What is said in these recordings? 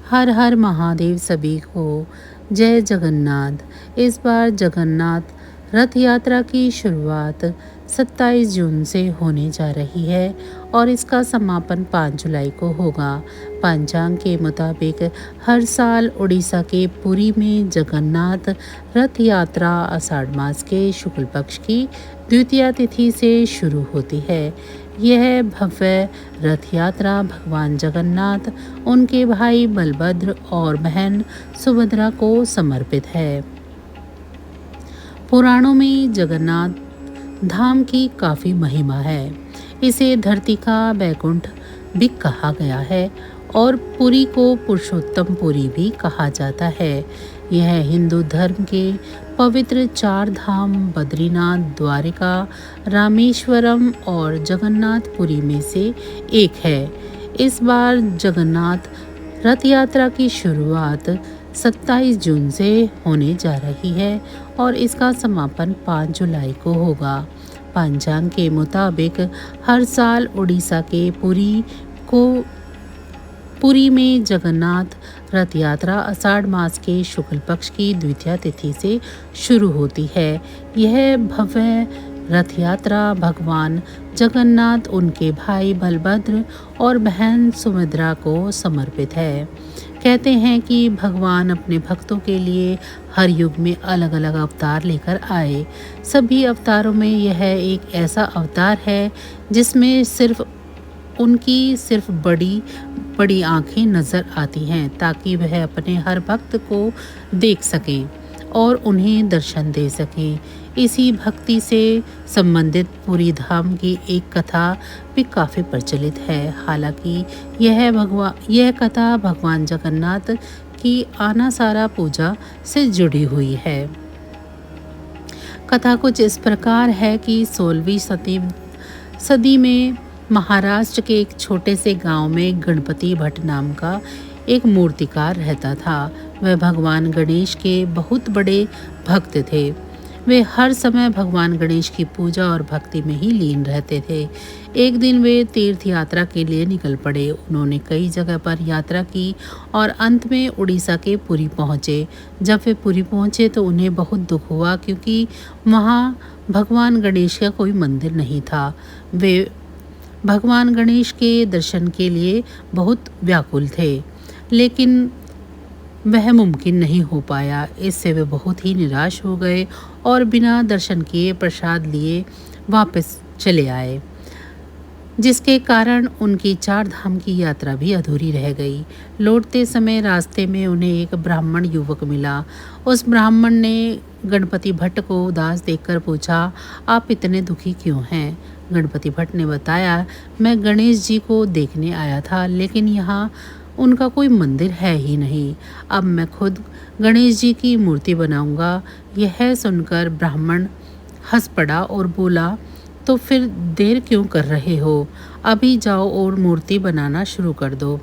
हर हर महादेव सभी को। जय जगन्नाथ। इस बार जगन्नाथ रथ यात्रा की शुरुआत 27 जून से होने जा रही है और इसका समापन 5 जुलाई को होगा। पंचांग के मुताबिक हर साल उड़ीसा के पुरी में जगन्नाथ रथ यात्रा आषाढ़ मास के शुक्ल पक्ष की द्वितीया तिथि से शुरू होती है। यह भव्य रथ यात्रा भगवान जगन्नाथ, उनके भाई बलभद्र और बहन सुभद्रा को समर्पित है। पुराणों में जगन्नाथ धाम की काफ़ी महिमा है। इसे धरती का बैकुंठ भी कहा गया है और पुरी को पुरुषोत्तम पुरी भी कहा जाता है। यह हिंदू धर्म के पवित्र 4 धाम बद्रीनाथ, द्वारिका, रामेश्वरम और जगन्नाथपुरी में से एक है। इस बार जगन्नाथ रथ यात्रा की शुरुआत 27 जून से होने जा रही है और इसका समापन 5 जुलाई को होगा। पंचांग के मुताबिक हर साल उड़ीसा के पुरी में जगन्नाथ रथ यात्रा आषाढ़ मास के शुक्ल पक्ष की द्वितीया तिथि से शुरू होती है। यह भव्य रथ यात्रा भगवान जगन्नाथ, उनके भाई बलभद्र और बहन सुभद्रा को समर्पित है। कहते हैं कि भगवान अपने भक्तों के लिए हर युग में अलग अलग अवतार लेकर आए। सभी अवतारों में यह एक ऐसा अवतार है जिसमें सिर्फ बड़ी बड़ी आंखें नज़र आती हैं ताकि वह अपने हर भक्त को देख सकें और उन्हें दर्शन दे सकें। इसी भक्ति से संबंधित पुरी धाम की एक कथा भी काफ़ी प्रचलित है। हालांकि यह कथा भगवान जगन्नाथ की आनासारा पूजा से जुड़ी हुई है। कथा कुछ इस प्रकार है कि 16वीं सदी में महाराष्ट्र के एक छोटे से गांव में गणपति भट्ट नाम का एक मूर्तिकार रहता था। वह भगवान गणेश के बहुत बड़े भक्त थे। वे हर समय भगवान गणेश की पूजा और भक्ति में ही लीन रहते थे। एक दिन वे तीर्थ यात्रा के लिए निकल पड़े। उन्होंने कई जगह पर यात्रा की और अंत में उड़ीसा के पुरी पहुँचे। जब वे पुरी पहुँचे तो उन्हें बहुत दुख हुआ क्योंकि वहाँ भगवान गणेश का कोई मंदिर नहीं था। वे भगवान गणेश के दर्शन के लिए बहुत व्याकुल थे, लेकिन वह मुमकिन नहीं हो पाया। इससे वे बहुत ही निराश हो गए और बिना दर्शन किए प्रसाद लिए वापस चले आए, जिसके कारण उनकी 4 धाम की यात्रा भी अधूरी रह गई। लौटते समय रास्ते में उन्हें एक ब्राह्मण युवक मिला। उस ब्राह्मण ने गणपति भट्ट को उदास देखकर पूछा, आप इतने दुखी क्यों हैं? गणपति भट्ट ने बताया, मैं गणेश जी को देखने आया था, लेकिन यहाँ उनका कोई मंदिर है ही नहीं। अब मैं खुद गणेश जी की मूर्ति बनाऊंगा। यह सुनकर ब्राह्मण हंस पड़ा और बोला, तो फिर देर क्यों कर रहे हो? अभी जाओ और मूर्ति बनाना शुरू कर दो।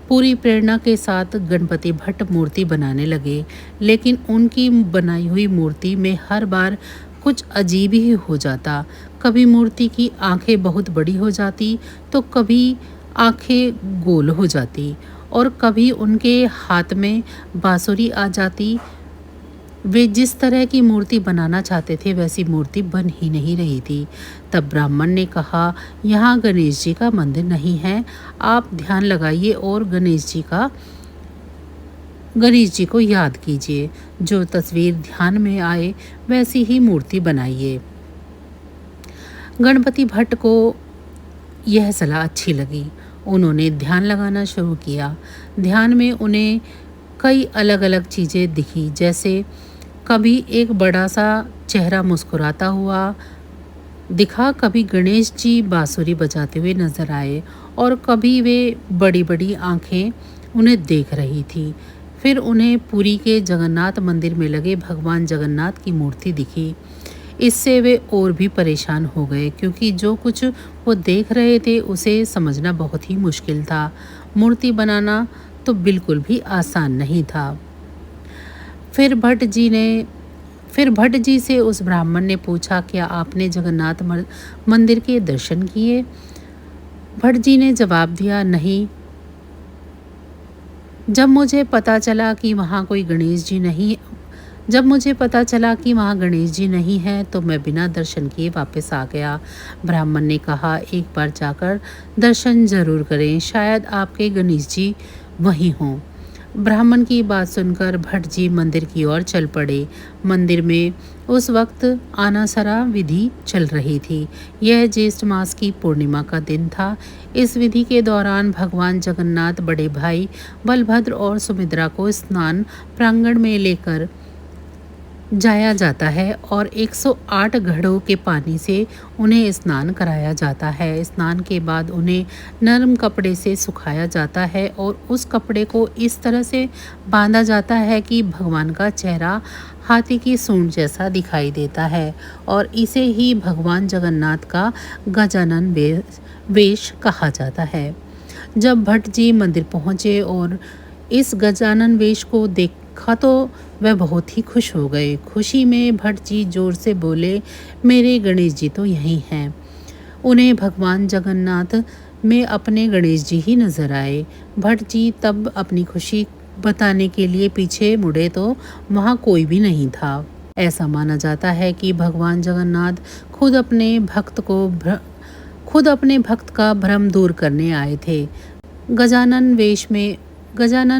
पूरी प्रेरणा के साथ गणपति भट्ट मूर्ति बनाने लगे, लेकिन उनकी बनाई हुई मूर्ति में हर बार कुछ अजीब ही हो जाता। कभी मूर्ति की आंखें बहुत बड़ी हो जाती तो कभी आंखें गोल हो जाती और कभी उनके हाथ में बांसुरी आ जाती। वे जिस तरह की मूर्ति बनाना चाहते थे वैसी मूर्ति बन ही नहीं रही थी। तब ब्राह्मण ने कहा, यहाँ गणेश जी का मंदिर नहीं है, आप ध्यान लगाइए और गणेश जी को याद कीजिए। जो तस्वीर ध्यान में आए वैसी ही मूर्ति बनाइए। गणपति भट्ट को यह सलाह अच्छी लगी। उन्होंने ध्यान लगाना शुरू किया। ध्यान में उन्हें कई अलग अलग चीज़ें दिखी, जैसे कभी एक बड़ा सा चेहरा मुस्कुराता हुआ दिखा, कभी गणेश जी बांसुरी बजाते हुए नजर आए और कभी वे बड़ी बड़ी आंखें उन्हें देख रही थी। फिर उन्हें पुरी के जगन्नाथ मंदिर में लगे भगवान जगन्नाथ की मूर्ति दिखी। इससे वे और भी परेशान हो गए क्योंकि जो कुछ वो देख रहे थे उसे समझना बहुत ही मुश्किल था। मूर्ति बनाना तो बिल्कुल भी आसान नहीं था। फिर भट्ट जी से उस ब्राह्मण ने पूछा, क्या आपने जगन्नाथ मंदिर के दर्शन किए? भट्ट जी ने जवाब दिया, नहीं, जब मुझे पता चला कि वहाँ कोई गणेश जी नहीं जब मुझे पता चला कि वहाँ गणेश जी नहीं हैं तो मैं बिना दर्शन किए वापस आ गया। ब्राह्मण ने कहा, एक बार जाकर दर्शन ज़रूर करें, शायद आपके गणेश जी वहीं हों। ब्राह्मण की बात सुनकर भट्ट जी मंदिर की ओर चल पड़े। मंदिर में उस वक्त आनासरा विधि चल रही थी। यह ज्येष्ठ मास की पूर्णिमा का दिन था। इस विधि के दौरान भगवान जगन्नाथ बड़े भाई बलभद्र और सुमित्रा को स्नान प्रांगण में लेकर जाया जाता है और 108 घड़ों के पानी से उन्हें स्नान कराया जाता है। स्नान के बाद उन्हें नरम कपड़े से सुखाया जाता है और उस कपड़े को इस तरह से बांधा जाता है कि भगवान का चेहरा हाथी की सूंड जैसा दिखाई देता है और इसे ही भगवान जगन्नाथ का गजानन वेश कहा जाता है। जब भट्ट जी मंदिर पहुँचे और इस गजानन वेश को देखा तो वह बहुत ही खुश हो गए। खुशी में भट्ट जी जोर से बोले, मेरे गणेश जी तो यहीं हैं। उन्हें भगवान जगन्नाथ में अपने गणेश जी ही नजर आए। भट्ट जी तब अपनी खुशी बताने के लिए पीछे मुड़े तो वहाँ कोई भी नहीं था। ऐसा माना जाता है कि भगवान जगन्नाथ खुद अपने भक्त का भ्रम दूर करने आए थे। गजानन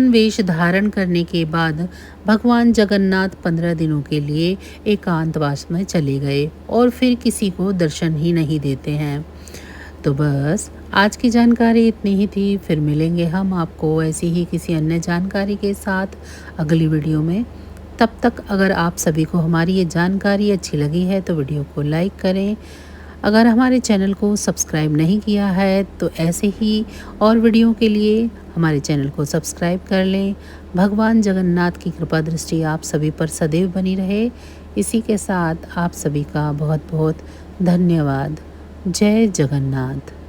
वेश धारण करने के बाद भगवान जगन्नाथ 15 दिनों के लिए एकांतवास में चले गए और फिर किसी को दर्शन ही नहीं देते हैं। तो बस आज की जानकारी इतनी ही थी। फिर मिलेंगे हम आपको ऐसी ही किसी अन्य जानकारी के साथ अगली वीडियो में। तब तक अगर आप सभी को हमारी ये जानकारी अच्छी लगी है तो वीडियो को लाइक करें। अगर हमारे चैनल को सब्सक्राइब नहीं किया है तो ऐसे ही और वीडियो के लिए हमारे चैनल को सब्सक्राइब कर लें। भगवान जगन्नाथ की कृपा दृष्टि आप सभी पर सदैव बनी रहे। इसी के साथ आप सभी का बहुत बहुत धन्यवाद। जय जगन्नाथ।